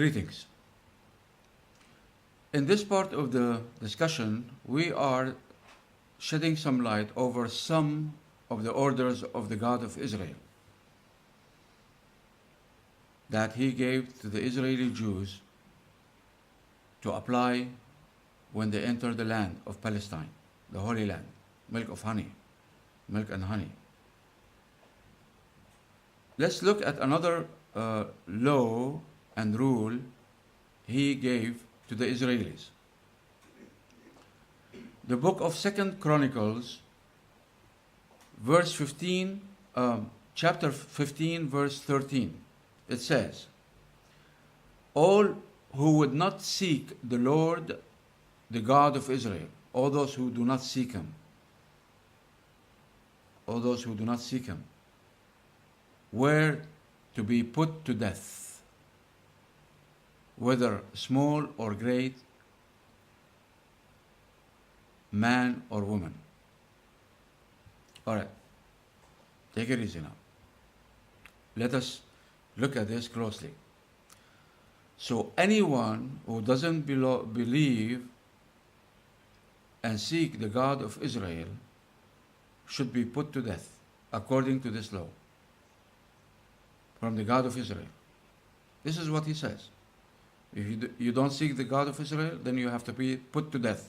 Greetings. In this part of the discussion, we are shedding some light over some of the orders of the God of Israel that he gave to the Israeli Jews to apply when they enter the land of Palestine, the Holy Land, milk and honey. Let's look at another law and rule he gave to the Israelis. The book of 2 Chronicles, chapter 15, verse 13, it says, all who would not seek the Lord, the God of Israel, all those who do not seek him, were to be put to death, whether small or great, man or woman. All right, take it easy now. Let us look at this closely. So anyone who doesn't believe and seek the God of Israel should be put to death according to this law from the God of Israel. This is what he says. If you don't seek the God of Israel, then you have to be put to death.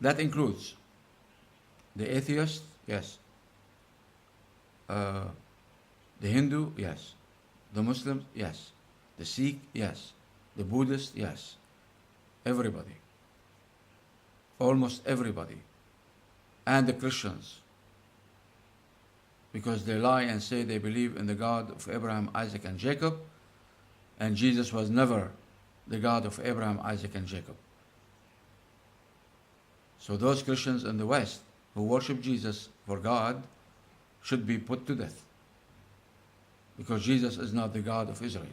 That includes the atheist, yes. The Hindu, yes. The Muslims, yes. The Sikh, yes. The Buddhist, yes. Everybody. Almost everybody. And the Christians. Because they lie and say they believe in the God of Abraham, Isaac, and Jacob. And Jesus was never the God of Abraham, Isaac, and Jacob. So those Christians in the West who worship Jesus for God should be put to death. Because Jesus is not the God of Israel.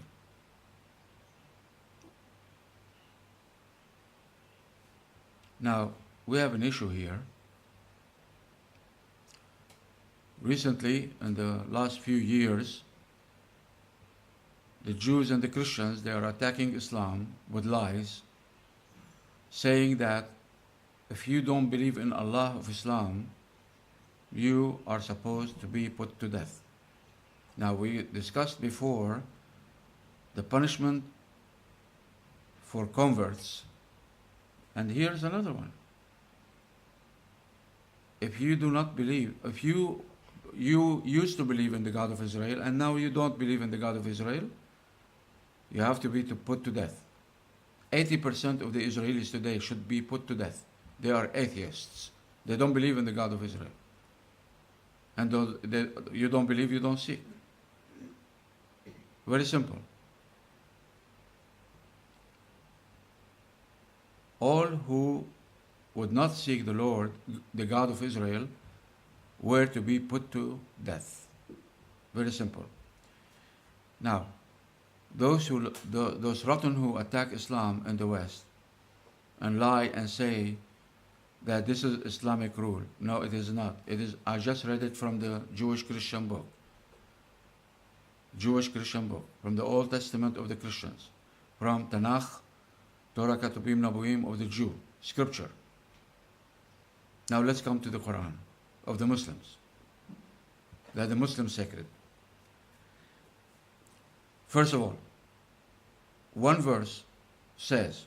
Now, we have an issue here. Recently, in the last few years, the Jews and the Christians, they are attacking Islam with lies, saying that if you don't believe in Allah of Islam, you are supposed to be put to death. Now, we discussed before the punishment for converts, and here's another one. If you do not believe, if you used to believe in the God of Israel, and now you don't believe in the God of Israel, you have to be put to death. 80% of the Israelis today should be put to death. They are atheists. They don't believe in the God of Israel. And you don't believe, you don't seek. Very simple. All who would not seek the Lord, the God of Israel, were to be put to death. Very simple. Now, those rotten who attack Islam in the West and lie and say that this is Islamic rule. No, it is not. It is. I just read it from the Jewish Christian book, from the Old Testament of the Christians, from Tanakh, Torah Ketuvim Nabuim of the Jew, scripture. Now let's come to the Quran of the Muslims, that the Muslim sacred. First of all, one verse says,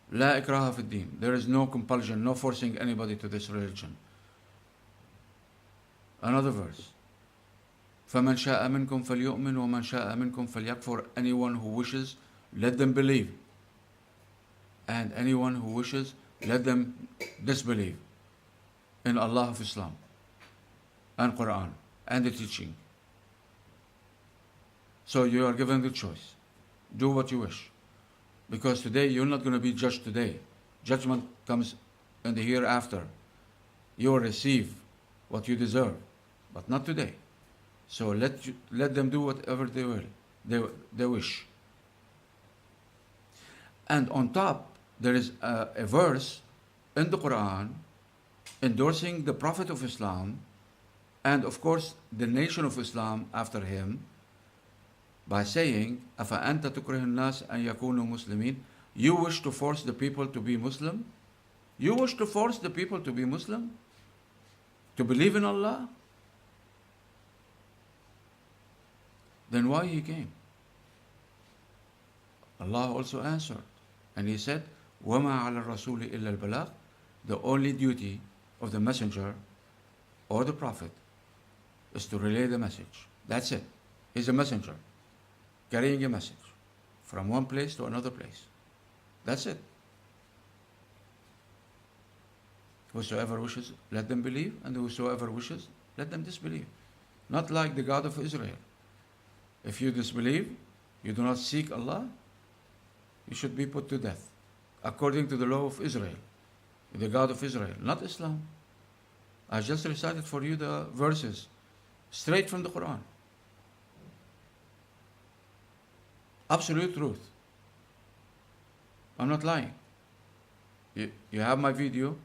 La ikraha fi din. There is no compulsion, no forcing anybody to this religion. Another verse, فَمَنْ شَاءَ مِنْكُمْ فَلْيُؤْمِنْ وَمَنْ شَاءَ مِنْكُمْ فَلْيَكْفُرْ. Anyone who wishes, let them believe. And anyone who wishes, let them disbelieve in Allah of Islam and Quran and the teaching. So you are given the choice. Do what you wish. Because today you're not going to be judged today. Judgment comes in the hereafter. You will receive what you deserve, but not today. So let them do whatever they wish. And on top, there is a verse in the Quran endorsing the Prophet of Islam and of course the nation of Islam after him, by saying, أَفَأَنْتَ تُكْرِهُ النَّاسَ أَنْ يَكُونُوا مُسْلِمِينَ. You wish to force the people to be Muslim? You wish to force the people to be Muslim? To believe in Allah? Then why he came? Allah also answered, and he said, وَمَا عَلَى الرَّسُولِ إِلَّا الْبَلَاغِ. The only duty of the messenger or the prophet is to relay the message. That's it. He's a messenger, carrying a message from one place to another place. That's it. Whosoever wishes, let them believe, and whosoever wishes, let them disbelieve. Not like the God of Israel. If you disbelieve, you do not seek Allah, you should be put to death, according to the law of Israel, the God of Israel, not Islam. I just recited for you the verses, straight from the Quran. Absolute truth. I'm not lying. You have my video,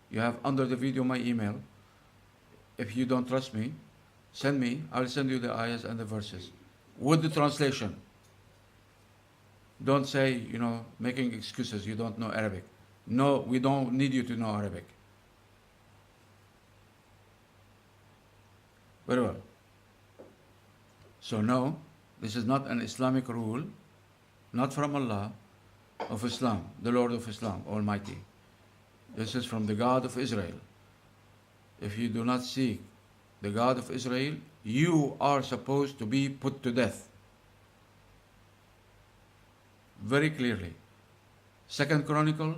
you have under the video my email. If you don't trust me, send me, I'll send you the ayahs and the verses with the translation. Don't say, making excuses, you don't know Arabic. No, we don't need you to know Arabic. Very well. So no, this is not an Islamic rule, not from Allah of Islam, the Lord of Islam, Almighty. This is from the God of Israel. If you do not seek the God of Israel, you are supposed to be put to death. Very clearly. 2 Chronicle,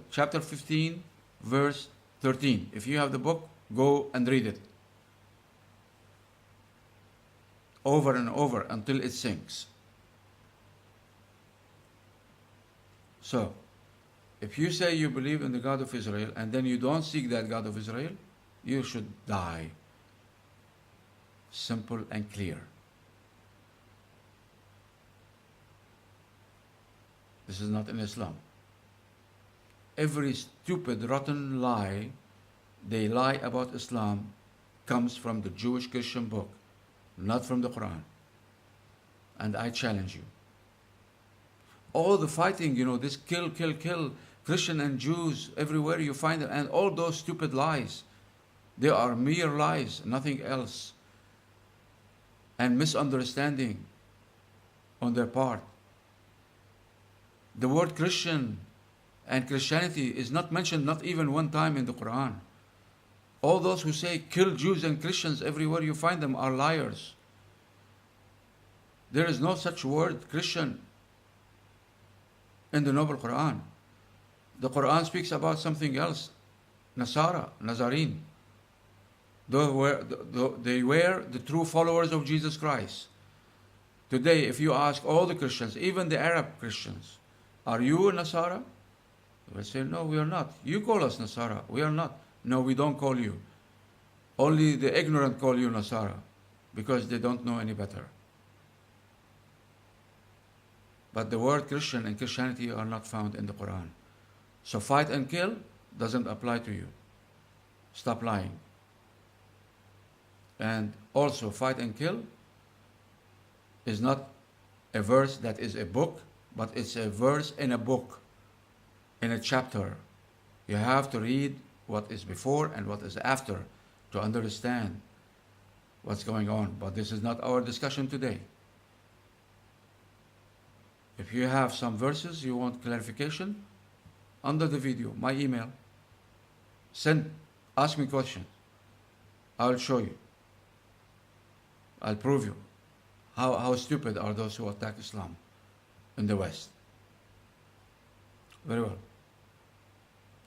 chapter 15, verse 13. If you have the book, go and read it. Over and over until it sinks. So, if you say you believe in the God of Israel and then you don't seek that God of Israel, you should die. Simple and clear. This is not in Islam. Every stupid, rotten lie they lie about Islam comes from the Jewish Christian book, not from the Quran. And I challenge you. All the fighting, this kill, Christian and Jews, everywhere you find them, and all those stupid lies, they are mere lies, nothing else. And misunderstanding on their part. The word Christian and Christianity is not mentioned, not even one time in the Quran. All those who say kill Jews and Christians everywhere you find them are liars. There is no such word Christian in the Noble Quran. The Quran speaks about something else. Nasara, Nazarene. They were the true followers of Jesus Christ. Today, if you ask all the Christians, even the Arab Christians, are you a Nasara? They will say, no, we are not. You call us Nasara. We are not. No, we don't call you. Only the ignorant call you Nasara because they don't know any better. But the word Christian and Christianity are not found in the Quran. So fight and kill doesn't apply to you. Stop lying. And also fight and kill is not a verse that is a book, but it's a verse in a book, in a chapter. You have to read what is before and what is after to understand what's going on. But this is not our discussion today. If you have some verses you want clarification, under the video, my email, ask me questions. I'll show you. I'll prove you how stupid are those who attack Islam in the West. Very well.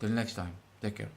Till next time, take care.